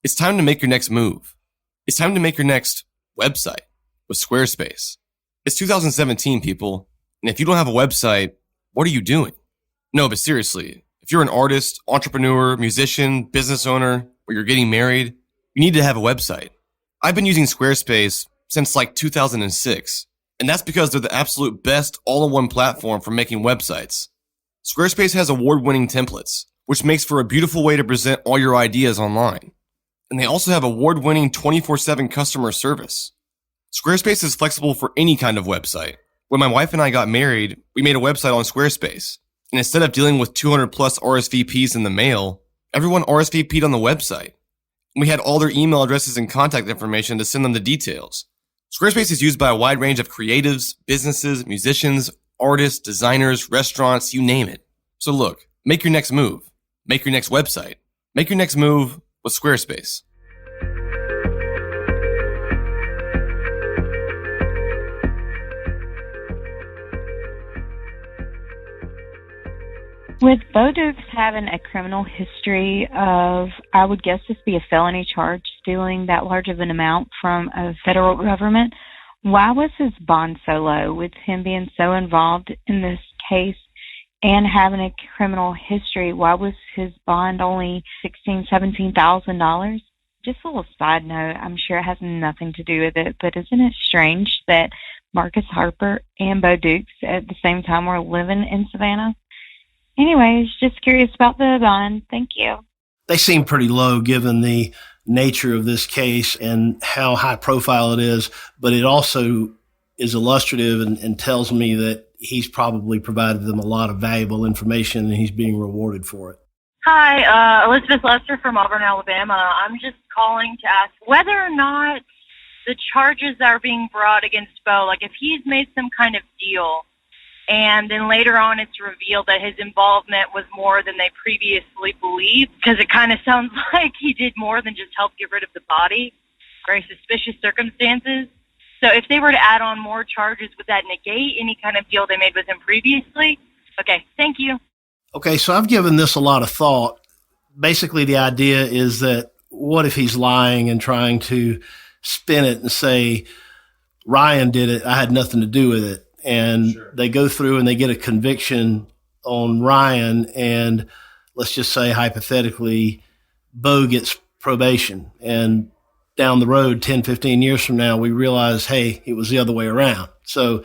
It's time to make your next move. It's time to make your next website with Squarespace. It's 2017, people, and if you don't have a website, what are you doing? No, but seriously, if you're an artist, entrepreneur, musician, business owner, or you're getting married, you need to have a website. I've been using Squarespace since like 2006, and that's because they're the absolute best all-in-one platform for making websites. Squarespace has award-winning templates, which makes for a beautiful way to present all your ideas online. And they also have award-winning 24/7 customer service. Squarespace is flexible for any kind of website. When my wife and I got married, we made a website on Squarespace. And instead of dealing with 200 plus RSVPs in the mail, everyone RSVP'd on the website. And we had all their email addresses and contact information to send them the details. Squarespace is used by a wide range of creatives, businesses, musicians, artists, designers, restaurants, you name it. So look, make your next move. Make your next website. Make your next move with Squarespace. With Bo Dukes having a criminal history of, I would guess this be a felony charge, stealing that large of an amount from a federal government, why was his bond so low? With him being so involved in this case and having a criminal history, why was his bond only $16,000, $17,000? Just a little side note, I'm sure it has nothing to do with it, but isn't it strange that Marcus Harper and Bo Dukes at the same time were living in Savannah? Anyways, just curious about the bond. Thank you. They seem pretty low given the nature of this case and how high profile it is, but it also is illustrative and tells me that he's probably provided them a lot of valuable information and he's being rewarded for it. Hi, Elizabeth Lester from Auburn, Alabama. I'm just calling to ask whether or not the charges that are being brought against Bo, like if he's made some kind of deal and then later on it's revealed that his involvement was more than they previously believed, because it kind of sounds like he did more than just help get rid of the body, very suspicious circumstances. So if they were to add on more charges, would that negate any kind of deal they made with him previously? Okay, thank you. Okay, so I've given this a lot of thought. Basically, the idea is that what if he's lying and trying to spin it and say, Ryan did it, I had nothing to do with it. And sure, they go through and they get a conviction on Ryan, and let's just say hypothetically, Bo gets probation. And down the road, 10, 15 years from now, we realize, hey, it was the other way around. So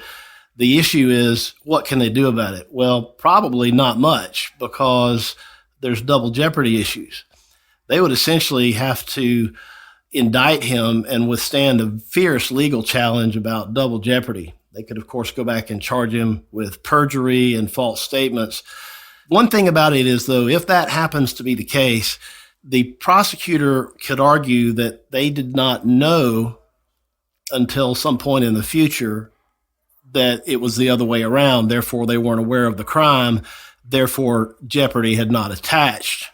the issue is, what can they do about it? Well, probably not much, because there's double jeopardy issues. They would essentially have to indict him and withstand a fierce legal challenge about double jeopardy. They could, of course, go back and charge him with perjury and false statements. One thing about it is, though, if that happens to be the case, the prosecutor could argue that they did not know until some point in the future that it was the other way around. Therefore, they weren't aware of the crime. Therefore, jeopardy had not attached.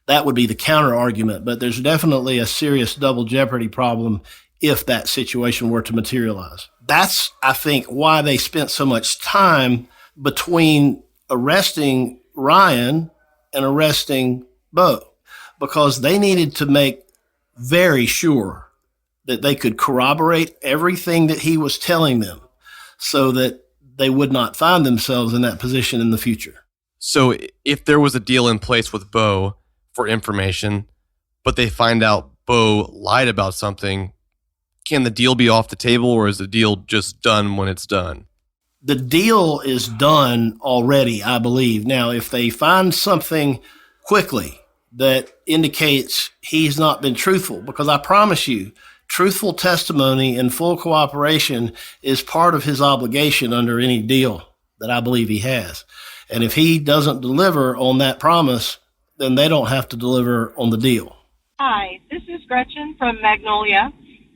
That would be the counter argument. But there's definitely a serious double jeopardy problem if that situation were to materialize. That's, I think, why they spent so much time between arresting Ryan and arresting Bo, because they needed to make very sure that they could corroborate everything that he was telling them so that they would not find themselves in that position in the future. So if there was a deal in place with Bo for information, but they find out Bo lied about something, can the deal be off the table, or is the deal just done when it's done? The deal is done already, I believe. Now, if they find something quickly that indicates he's not been truthful, because I promise you, truthful testimony and full cooperation is part of his obligation under any deal that I believe he has. And if he doesn't deliver on that promise, then they don't have to deliver on the deal. Hi, this is Gretchen from Magnolia.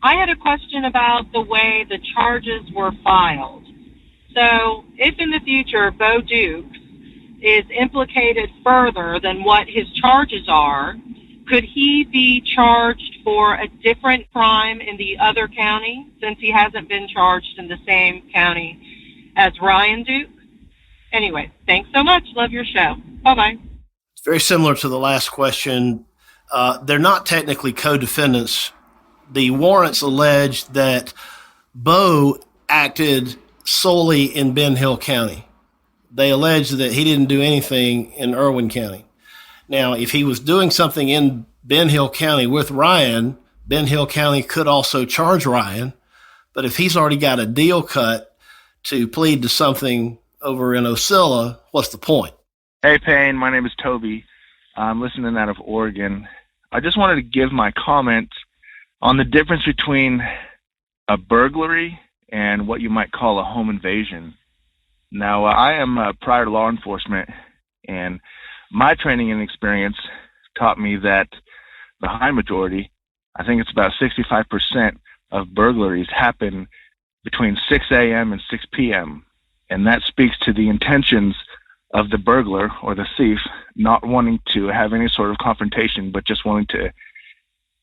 I had a question about the way the charges were filed. So if in the future Bo Dukes is implicated further than what his charges are, could he be charged for a different crime in the other county since he hasn't been charged in the same county as Ryan Duke? Anyway, thanks so much. Love your show. Bye-bye. It's very similar to the last question. They're not technically co-defendants. The warrants allege that Bo acted solely in Ben Hill County. They allege that he didn't do anything in Irwin County. Now, if he was doing something in Ben Hill County with Ryan, Ben Hill County could also charge Ryan. But if he's already got a deal cut to plead to something over in Ocilla, what's the point? Hey, Payne, my name is Toby. I'm listening out of Oregon. I just wanted to give my comment on the difference between a burglary and what you might call a home invasion. Now, I am prior to law enforcement, and my training and experience taught me that the high majority, I think it's about 65% of burglaries happen between 6 a.m. and 6 p.m. And that speaks to the intentions of the burglar or the thief not wanting to have any sort of confrontation, but just wanting to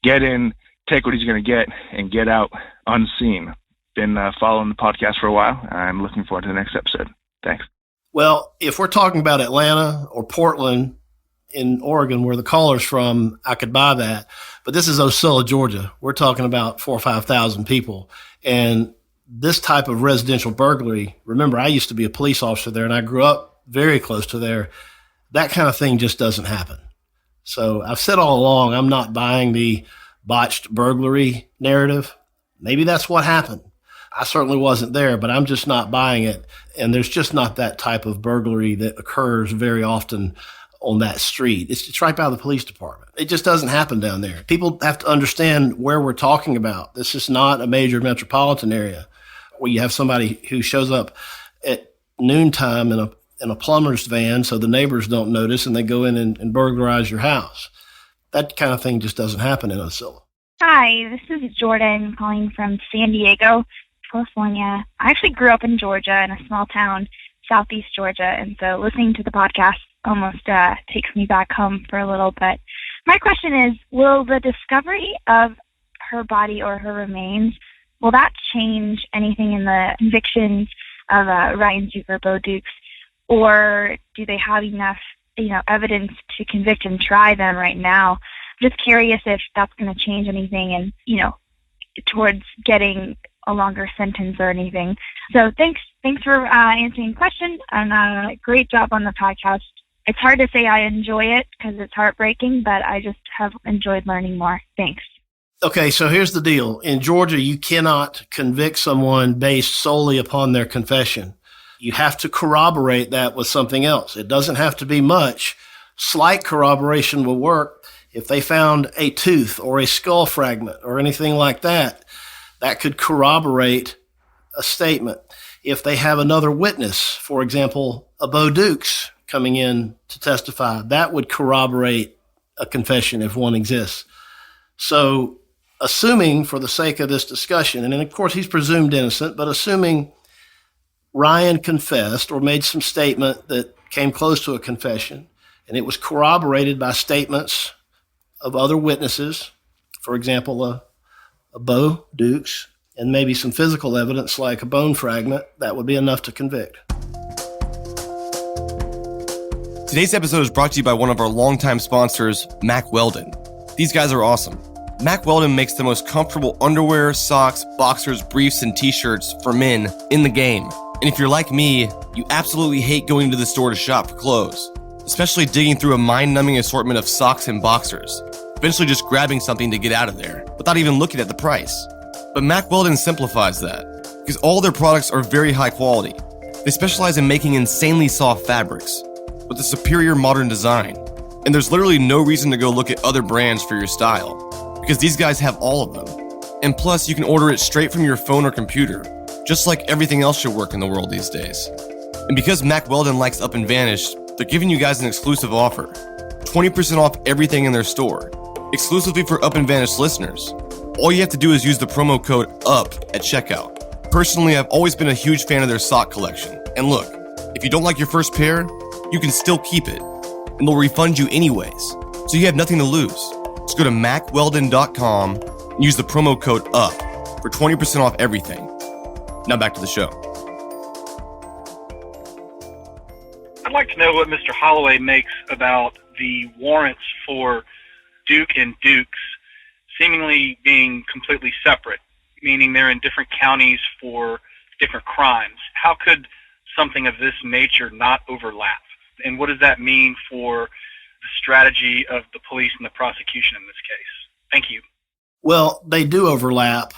get in, take what he's going to get, and get out unseen. Been following the podcast for a while. I'm looking forward to the next episode. Thanks. Well, if we're talking about Atlanta or Portland in Oregon, where the caller's from, I could buy that. But this is Ocilla, Georgia. We're talking about 4,000 or 5,000 people. And this type of residential burglary, remember, I used to be a police officer there, and I grew up very close to there. That kind of thing just doesn't happen. So I've said all along, I'm not buying the botched burglary narrative. Maybe that's what happened. I certainly wasn't there, but I'm just not buying it. And there's just not that type of burglary that occurs very often on that street. It's right by the police department. It just doesn't happen down there. People have to understand where we're talking about. This is not a major metropolitan area where you have somebody who shows up at noontime in a plumber's van so the neighbors don't notice and they go in and burglarize your house. That kind of thing just doesn't happen in Ocilla. Hi, this is Jordan calling from San Diego, California. I actually grew up in Georgia, in a small town, southeast Georgia, and so listening to the podcast almost takes me back home for a little bit. My question is, will the discovery of her body or her remains, will that change anything in the convictions of Ryan Zucker, Bo Dukes, or do they have enough, evidence to convict and try them right now? I'm just curious if that's going to change anything and, towards getting a longer sentence or anything. So thanks for answering the question, and great job on the podcast. It's hard to say I enjoy it because it's heartbreaking, but I just have enjoyed learning more. Thanks. Okay, so here's the deal. In Georgia, you cannot convict someone based solely upon their confession. You have to corroborate that with something else. It doesn't have to be much. Slight corroboration will work. If they found a tooth or a skull fragment or anything like that, that could corroborate a statement. If they have another witness, for example, a Bo Dukes coming in to testify, that would corroborate a confession if one exists. So assuming, for the sake of this discussion, and then of course he's presumed innocent, but assuming Ryan confessed or made some statement that came close to a confession, and it was corroborated by statements of other witnesses, for example, a Bo Dukes, and maybe some physical evidence like a bone fragment, that would be enough to convict. Today's episode is brought to you by one of our longtime sponsors, Mack Weldon. These guys are awesome. Mack Weldon makes the most comfortable underwear, socks, boxers, briefs, and t-shirts for men in the game. And if you're like me, you absolutely hate going to the store to shop for clothes, especially digging through a mind-numbing assortment of socks and boxers, eventually just grabbing something to get out of there without even looking at the price. But Mack Weldon simplifies that, because all their products are very high quality. They specialize in making insanely soft fabrics with a superior modern design, and there's literally no reason to go look at other brands for your style, because these guys have all of them. And plus, you can order it straight from your phone or computer, just like everything else should work in the world these days. And because Mack Weldon likes Up and Vanished, they're giving you guys an exclusive offer. 20% off everything in their store, exclusively for Up and Vanished listeners. All you have to do is use the promo code UP at checkout. Personally, I've always been a huge fan of their sock collection. And look, if you don't like your first pair, you can still keep it, and they'll refund you anyways. So you have nothing to lose. Just go to MackWeldon.com and use the promo code UP for 20% off everything. Now back to the show. I'd like to know what Mr. Holloway makes about the warrants for Duke and Dukes seemingly being completely separate, meaning they're in different counties for different crimes. How could something of this nature not overlap? And what does that mean for the strategy of the police and the prosecution in this case? Thank you. Well, they do overlap,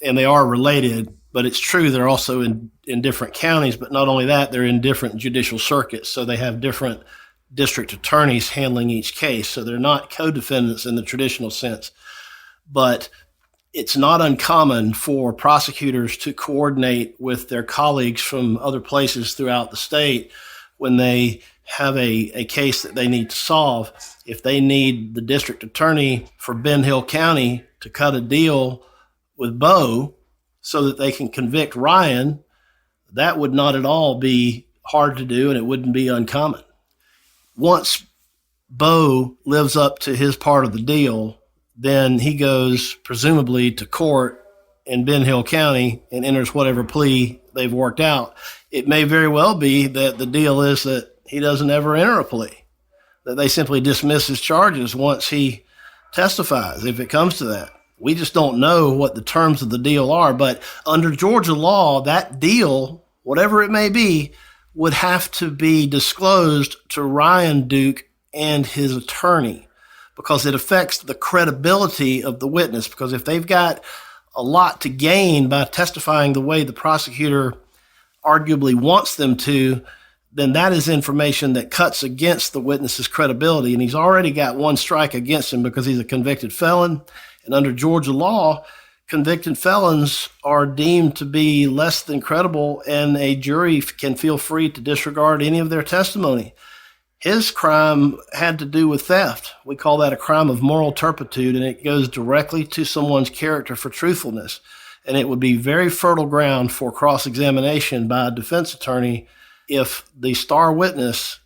and they are related, but it's true they're also in different counties. But not only that, they're in different judicial circuits, so they have different district attorneys handling each case. So they're not co-defendants in the traditional sense. But it's not uncommon for prosecutors to coordinate with their colleagues from other places throughout the state when they have a case that they need to solve. If they need the district attorney for Ben Hill County to cut a deal with Bo so that they can convict Ryan, that would not at all be hard to do, and it wouldn't be uncommon. Once Bo lives up to his part of the deal, then he goes presumably to court in Ben Hill County and enters whatever plea they've worked out. It may very well be that the deal is that he doesn't ever enter a plea, that they simply dismiss his charges once he testifies, if it comes to that. We just don't know what the terms of the deal are, but under Georgia law, that deal, whatever it may be, would have to be disclosed to Ryan Duke and his attorney, because it affects the credibility of the witness. Because if they've got a lot to gain by testifying the way the prosecutor arguably wants them to, then that is information that cuts against the witness's credibility. And he's already got one strike against him because he's a convicted felon. And under Georgia law, convicted felons are deemed to be less than credible, and a jury can feel free to disregard any of their testimony. His crime had to do with theft. We call that a crime of moral turpitude, and it goes directly to someone's character for truthfulness. And it would be very fertile ground for cross-examination by a defense attorney if the star witness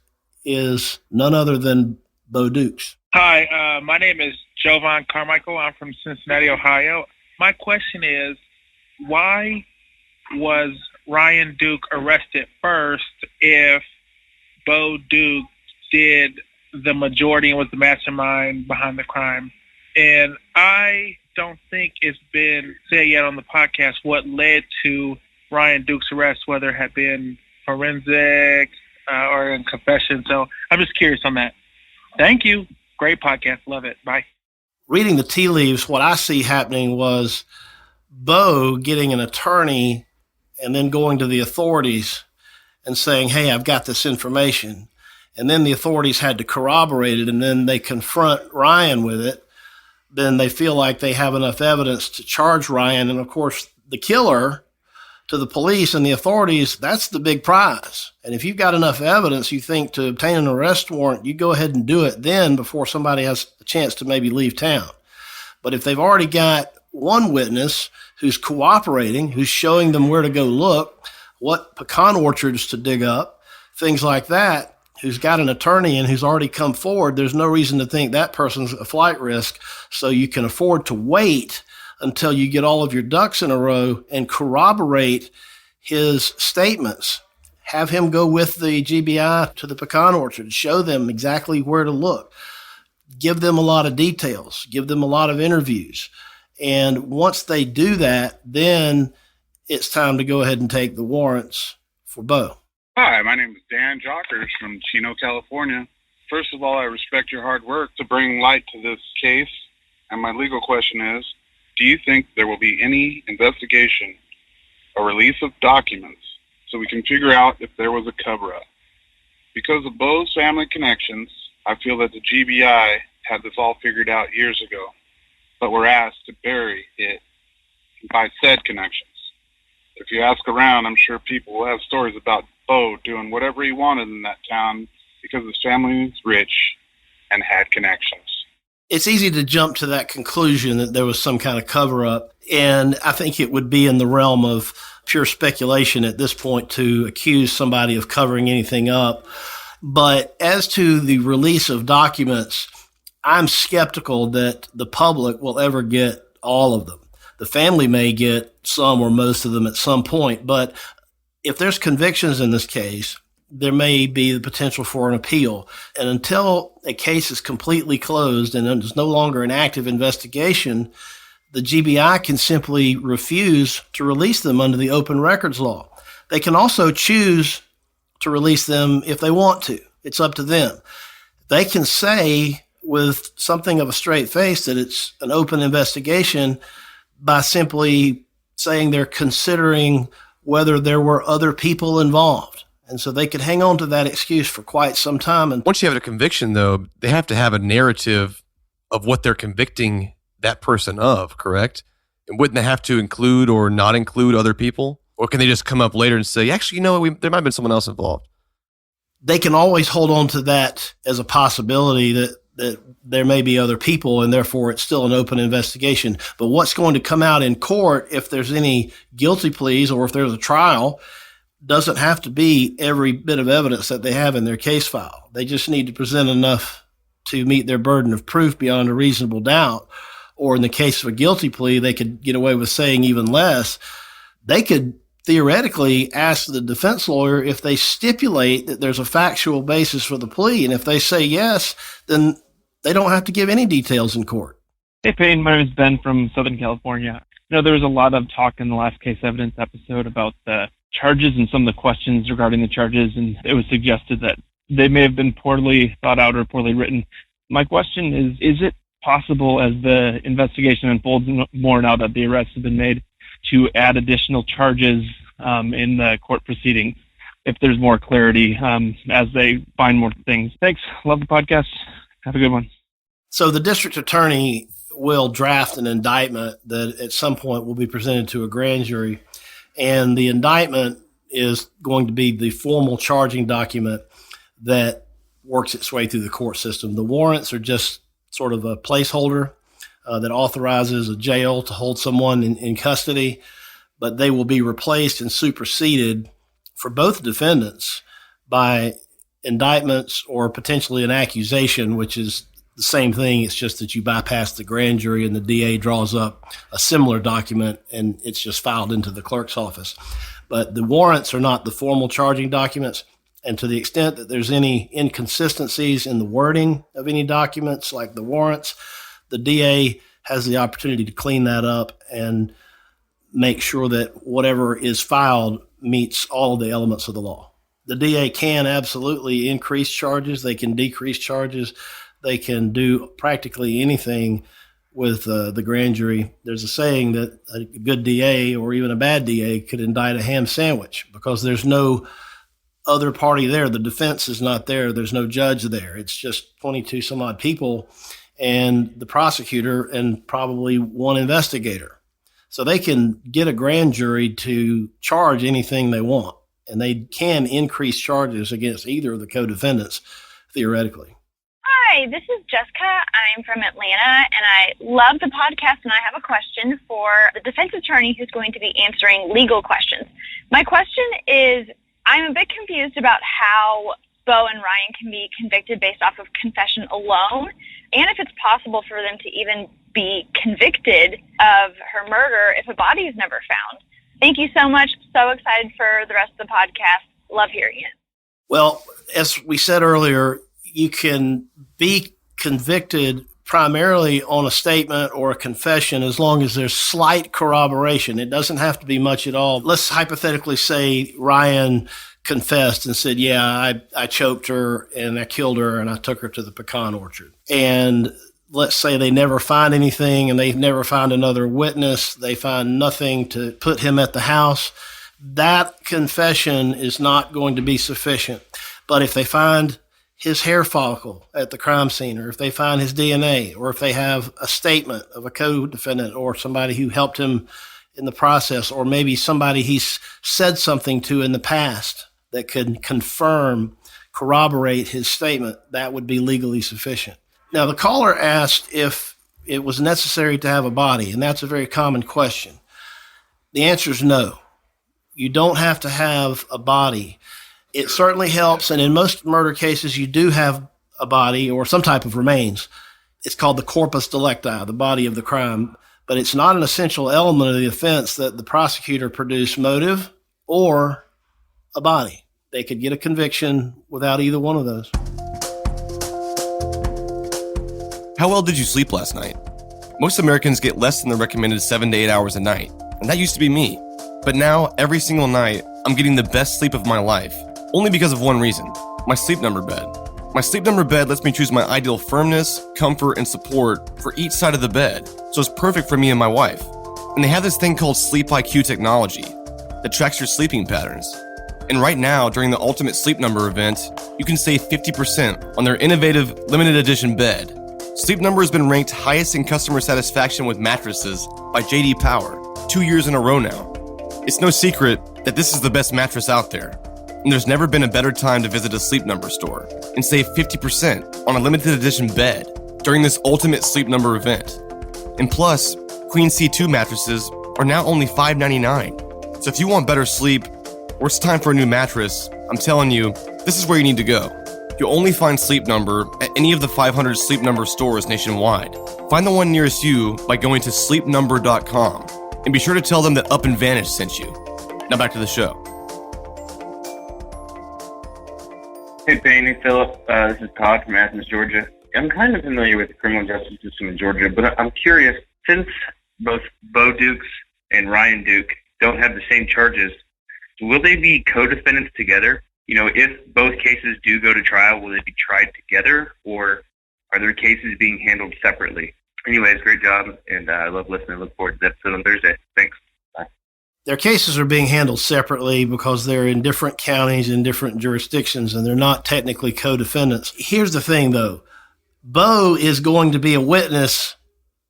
is none other than Bo Dukes. Hi, my name is Jovan Carmichael. I'm from Cincinnati, Ohio. My question is, why was Ryan Duke arrested first if Bo Duke did the majority and was the mastermind behind the crime? And I don't think it's been said yet on the podcast what led to Ryan Duke's arrest, whether it had been forensic or in confession. So I'm just curious on that. Thank you. Great podcast. Love it. Bye. Reading the tea leaves, what I see happening was Bo getting an attorney and then going to the authorities and saying, hey, I've got this information. And then the authorities had to corroborate it, and then they confront Ryan with it. Then they feel like they have enough evidence to charge Ryan. And, of course, the killer to the police and the authorities, that's the big prize. And if you've got enough evidence, you think, to obtain an arrest warrant, you go ahead and do it then before somebody has a chance to maybe leave town. But if they've already got one witness who's cooperating, who's showing them where to go look, what pecan orchards to dig up, things like that, who's got an attorney and who's already come forward, there's no reason to think that person's a flight risk. So you can afford to wait until you get all of your ducks in a row and corroborate his statements. Have him go with the GBI to the pecan orchard, show them exactly where to look, give them a lot of details, give them a lot of interviews. And once they do that, then it's time to go ahead and take the warrants for Bo. Hi, my name is Dan Jockers from Chino, California. First of all, I respect your hard work to bring light to this case. And my legal question is, do you think there will be any investigation or release of documents so we can figure out if there was a cover-up? Because of Bo's family connections, I feel that the GBI had this all figured out years ago, but were asked to bury it by said connections. If you ask around, I'm sure people will have stories about Bo doing whatever he wanted in that town because his family was rich and had connections. It's easy to jump to that conclusion that there was some kind of cover-up, and I think it would be in the realm of pure speculation at this point to accuse somebody of covering anything up. But as to the release of documents, I'm skeptical that the public will ever get all of them. The family may get some or most of them at some point, but if there's convictions in this case, there may be the potential for an appeal. And until a case is completely closed and there's no longer an active investigation, the GBI can simply refuse to release them under the open records law. They can also choose to release them if they want to. It's up to them. They can say with something of a straight face that it's an open investigation by simply saying they're considering whether there were other people involved. And so they could hang on to that excuse for quite some time. And once you have a conviction, though, they have to have a narrative of what they're convicting that person of, correct? And wouldn't they have to include or not include other people? Or can they just come up later and say, actually, there might have been someone else involved? They can always hold on to that as a possibility that there may be other people, and therefore it's still an open investigation. But what's going to come out in court, if there's any guilty pleas or if there's a trial, doesn't have to be every bit of evidence that they have in their case file. They just need to present enough to meet their burden of proof beyond a reasonable doubt. Or in the case of a guilty plea, they could get away with saying even less. They could theoretically ask the defense lawyer if they stipulate that there's a factual basis for the plea. And if they say yes, then they don't have to give any details in court. Hey, Payne, my name is Ben from Southern California. There was a lot of talk in the last case evidence episode about the charges and some of the questions regarding the charges, and it was suggested that they may have been poorly thought out or poorly written. My question is it possible, as the investigation unfolds more now that the arrests have been made, to add additional charges in the court proceedings if there's more clarity as they find more things? Thanks. Love the podcast. Have a good one. So the district attorney will draft an indictment that at some point will be presented to a grand jury. And the indictment is going to be the formal charging document that works its way through the court system. The warrants are just sort of a placeholder that authorizes a jail to hold someone in custody, but they will be replaced and superseded for both defendants by indictments or potentially an accusation, which is the same thing. It's just that you bypass the grand jury and the DA draws up a similar document and it's just filed into the clerk's office. But the warrants are not the formal charging documents. And to the extent that there's any inconsistencies in the wording of any documents like the warrants, the DA has the opportunity to clean that up and make sure that whatever is filed meets all of the elements of the law. The DA can absolutely increase charges. They can decrease charges. They can do practically anything with the grand jury. There's a saying that a good DA or even a bad DA could indict a ham sandwich because there's no other party there. The defense is not there. There's no judge there. It's just 22 some odd people and the prosecutor and probably one investigator. So they can get a grand jury to charge anything they want, and they can increase charges against either of the co-defendants theoretically. Hi, this is Jessica. I'm from Atlanta, and I love the podcast, and I have a question for the defense attorney who's going to be answering legal questions. My question is, I'm a bit confused about how Bo and Ryan can be convicted based off of confession alone, and if it's possible for them to even be convicted of her murder if a body is never found. Thank you so much. So excited for the rest of the podcast. Love hearing it. Well, as we said earlier, you can be convicted primarily on a statement or a confession as long as there's slight corroboration. It doesn't have to be much at all. Let's hypothetically say Ryan confessed and said, yeah, I choked her and I killed her and I took her to the pecan orchard. And let's say they never find anything and they never find another witness. They find nothing to put him at the house. That confession is not going to be sufficient. But if they find his hair follicle at the crime scene, or if they find his DNA, or if they have a statement of a co-defendant or somebody who helped him in the process, or maybe somebody he's said something to in the past that could corroborate his statement, that would be legally sufficient. Now, the caller asked if it was necessary to have a body, and that's a very common question. The answer is no. You don't have to have a body. It certainly helps, and in most murder cases, you do have a body or some type of remains. It's called the corpus delicti, the body of the crime, but it's not an essential element of the offense that the prosecutor produce motive or a body. they could get a conviction without either one of those. How well did you sleep last night? Most Americans get less than the recommended 7 to 8 hours a night, and that used to be me. But now, every single night, I'm getting the best sleep of my life, only because of one reason: my Sleep Number bed. My Sleep Number bed lets me choose my ideal firmness, comfort, and support for each side of the bed, so it's perfect for me and my wife. And they have this thing called Sleep IQ technology that tracks your sleeping patterns. And right now, during the Ultimate Sleep Number event, you can save 50% on their innovative limited edition bed. Sleep Number has been ranked highest in customer satisfaction with mattresses by J.D. Power 2 years in a row now. It's no secret that this is the best mattress out there, and there's never been a better time to visit a Sleep Number store and save 50% on a limited edition bed during this Ultimate Sleep Number event. And plus, Queen C2 mattresses are now only $5.99. So if you want better sleep, or it's time for a new mattress, I'm telling you, this is where you need to go. You'll only find Sleep Number at any of the 500 Sleep Number stores nationwide. Find the one nearest you by going to sleepnumber.com, and be sure to tell them that Up and Vanish sent you. Now back to the show. Hey, Payne, hey, Philip. This is Todd from Athens, Georgia. I'm kind of familiar with the criminal justice system in Georgia, but I'm curious, since both Bo Dukes and Ryan Duke don't have the same charges, will they be co-defendants together? You know, if both cases do go to trial, will they be tried together, or are their cases being handled separately? Anyways, great job, and I love listening. I look forward to the episode on Thursday. Thanks. Bye. Their cases are being handled separately because they're in different counties and different jurisdictions, and they're not technically co-defendants. Here's the thing, though. Bo is going to be a witness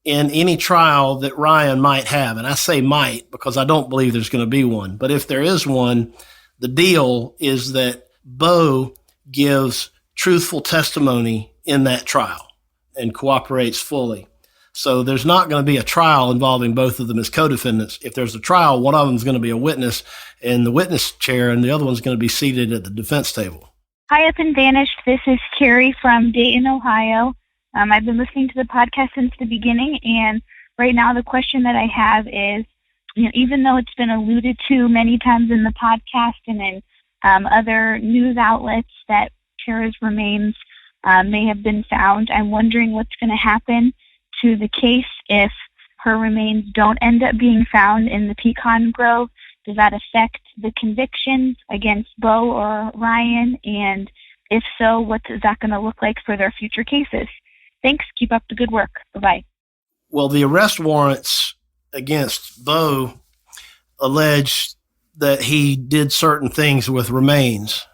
in any trial that Ryan might have. And I say might because I don't believe there's going to be one. But if there is one, the deal is that Bo gives truthful testimony in that trial and cooperates fully. So there's not going to be a trial involving both of them as co-defendants. If there's a trial, one of them is going to be a witness in the witness chair, and the other one's going to be seated at the defense table. Hi, Up and Vanished. This is Carrie from Dayton, Ohio. I've been listening to the podcast since the beginning, and right now the question that I have is, even though it's been alluded to many times in the podcast and in other news outlets that Tara's remains may have been found, I'm wondering what's going to happen to the case if her remains don't end up being found in the pecan grove. Does that affect the convictions against Bo or Ryan? And if so, what is that going to look like for their future cases? Thanks. Keep up the good work. Bye-bye. Well, the arrest warrants against Bo allege that he did certain things with remains.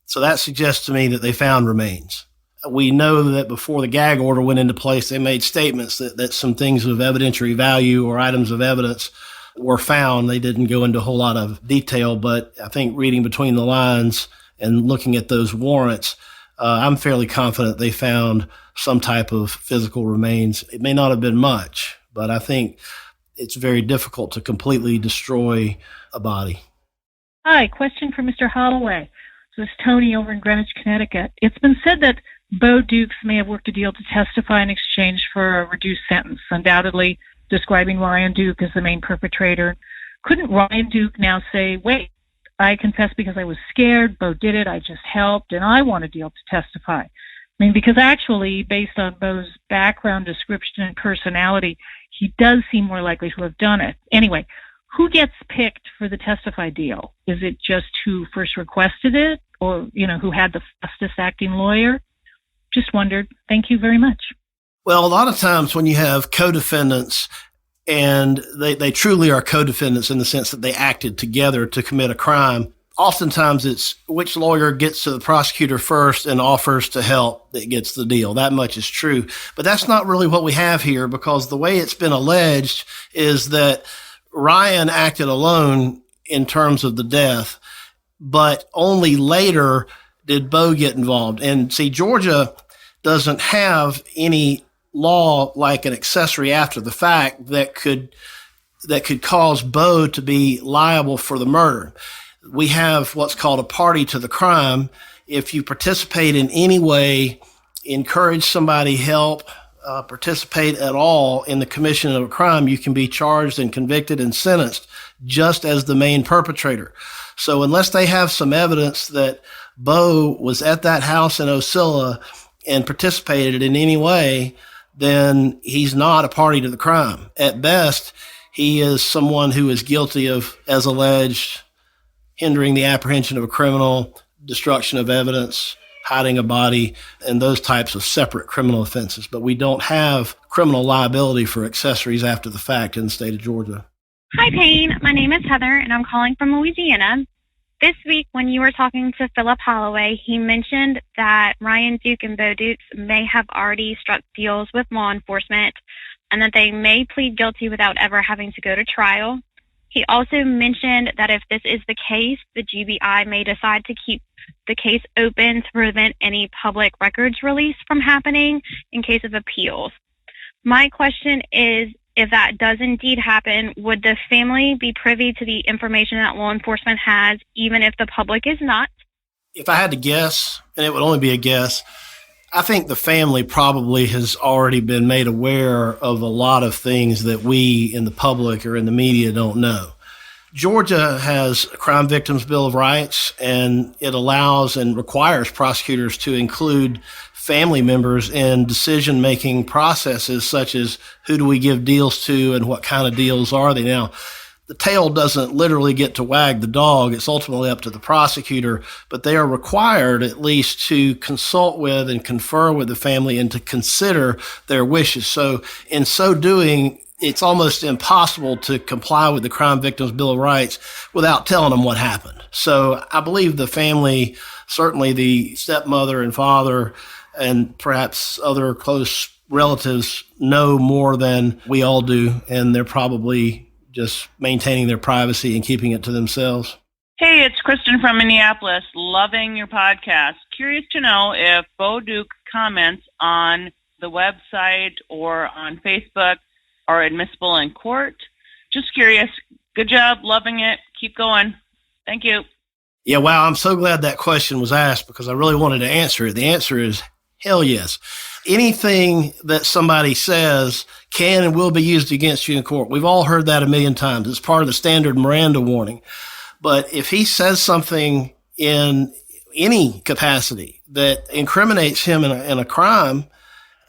So that suggests to me that they found remains. We know that before the gag order went into place, they made statements that some things of evidentiary value or items of evidence were found. They didn't go into a whole lot of detail, but I think reading between the lines and looking at those warrants, I'm fairly confident they found some type of physical remains. It may not have been much, but I think it's very difficult to completely destroy a body. Hi, question for Mr. Holloway. This is Tony over in Greenwich, Connecticut. It's been said that Bo Dukes may have worked a deal to testify in exchange for a reduced sentence, undoubtedly describing Ryan Duke as the main perpetrator. Couldn't Ryan Duke now say, wait, I confess because I was scared, Bo did it, I just helped, and I want a deal to testify? I mean, because actually, based on Bo's background description and personality, he does seem more likely to have done it. Anyway, who gets picked for the testify deal? Is it just who first requested it, or, who had the fastest acting lawyer? Just wondered. Thank you very much. Well, a lot of times when you have co-defendants, and they truly are co-defendants in the sense that they acted together to commit a crime, oftentimes it's which lawyer gets to the prosecutor first and offers to help that gets the deal. That much is true. But that's not really what we have here, because the way it's been alleged is that Ryan acted alone in terms of the death, but only later did Bo get involved. And see, Georgia doesn't have any law like an accessory after the fact that could cause Bo to be liable for the murder. We have what's called a party to the crime. If you participate in any way, encourage somebody, help, participate at all in the commission of a crime, you can be charged and convicted and sentenced just as the main perpetrator. So unless they have some evidence that Bo was at that house in Ocilla and participated in any way, then he's not a party to the crime. At best, he is someone who is guilty of, as alleged, hindering the apprehension of a criminal, destruction of evidence, hiding a body, and those types of separate criminal offenses. But we don't have criminal liability for accessories after the fact in the state of Georgia. Hi, Payne. My name is Heather, and I'm calling from Louisiana. This week, when you were talking to Philip Holloway, he mentioned that Ryan Duke and Bo Dukes may have already struck deals with law enforcement and that they may plead guilty without ever having to go to trial. He also mentioned that if this is the case, the GBI may decide to keep the case open to prevent any public records release from happening in case of appeals. My question is, if that does indeed happen, would the family be privy to the information that law enforcement has, even if the public is not? If I had to guess, and it would only be a guess, I think the family probably has already been made aware of a lot of things that we in the public or in the media don't know. Georgia has a Crime Victims Bill of Rights, and it allows and requires prosecutors to include family members in decision-making processes such as who do we give deals to and what kind of deals are they. Now, the tail doesn't literally get to wag the dog. It's ultimately up to the prosecutor, but they are required at least to consult with and confer with the family and to consider their wishes. So in so doing, it's almost impossible to comply with the Crime Victims Bill of Rights without telling them what happened. So I believe the family, certainly the stepmother and father, and perhaps other close relatives know more than we all do, and they're probably just maintaining their privacy and keeping it to themselves. Hey, it's Kristen from Minneapolis. Loving your podcast. Curious to know if Bo Duke comments on the website or on Facebook are admissible in court. Just curious. Good job. Loving it. Keep going. Thank you. Yeah, wow. I'm so glad that question was asked because I really wanted to answer it. The answer is hell yes. Anything that somebody says can and will be used against you in court. We've all heard that a million times. It's part of the standard Miranda warning. But if he says something in any capacity that incriminates him in a crime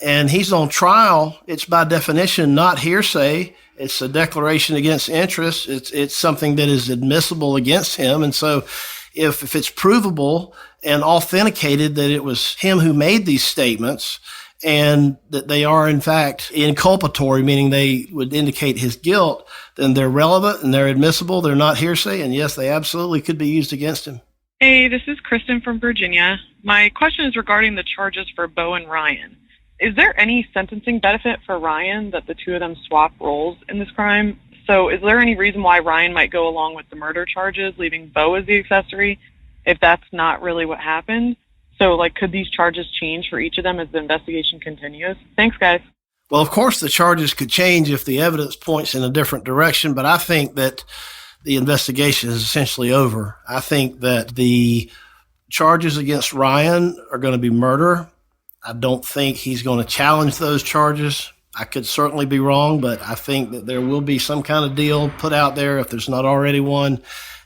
and he's on trial, it's by definition not hearsay. It's a declaration against interest. It's something that is admissible against him. And so if it's provable and authenticated that it was him who made these statements and that they are in fact inculpatory, meaning they would indicate his guilt, then they're relevant and they're admissible. They're not hearsay. And yes, they absolutely could be used against him. Hey, this is Kristen from Virginia. My question is regarding the charges for Bo and Ryan. Is there any sentencing benefit for Ryan that the two of them swap roles in this crime? So is there any reason why Ryan might go along with the murder charges, leaving Bo as the accessory, if that's not really what happened? So, could these charges change for each of them as the investigation continues? Thanks, guys. Well, of course, the charges could change if the evidence points in a different direction, but I think that the investigation is essentially over. I think that the charges against Ryan are going to be murder. I don't think he's going to challenge those charges. I could certainly be wrong, but I think that there will be some kind of deal put out there if there's not already one,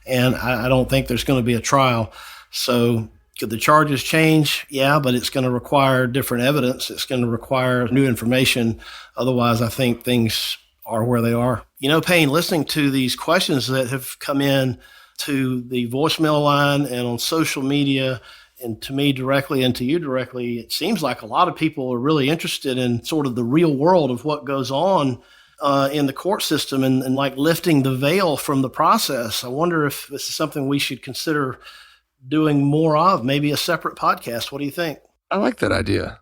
and I don't think there's going to be a trial. So could the charges change? Yeah, but it's going to require different evidence. It's going to require new information. Otherwise, I think things are where they are. You know, Payne, listening to these questions that have come in to the voicemail line and on social media and to me directly and to you directly, it seems like a lot of people are really interested in sort of the real world of what goes on in the court system and like lifting the veil from the process. I wonder if this is something we should consider doing more of, maybe a separate podcast. What do you think? I like that idea.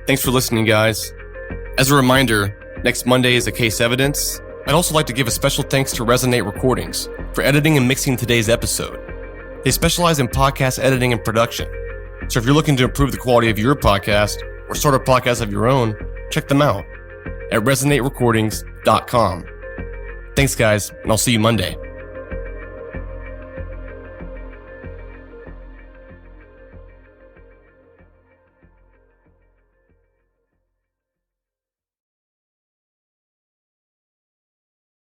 Thanks for listening, guys. As a reminder, next Monday is a case evidence. I'd also like to give a special thanks to Resonate Recordings for editing and mixing today's episode. They specialize in podcast editing and production. So if you're looking to improve the quality of your podcast or start a podcast of your own, check them out at resonaterecordings.com. Thanks, guys, and I'll see you Monday.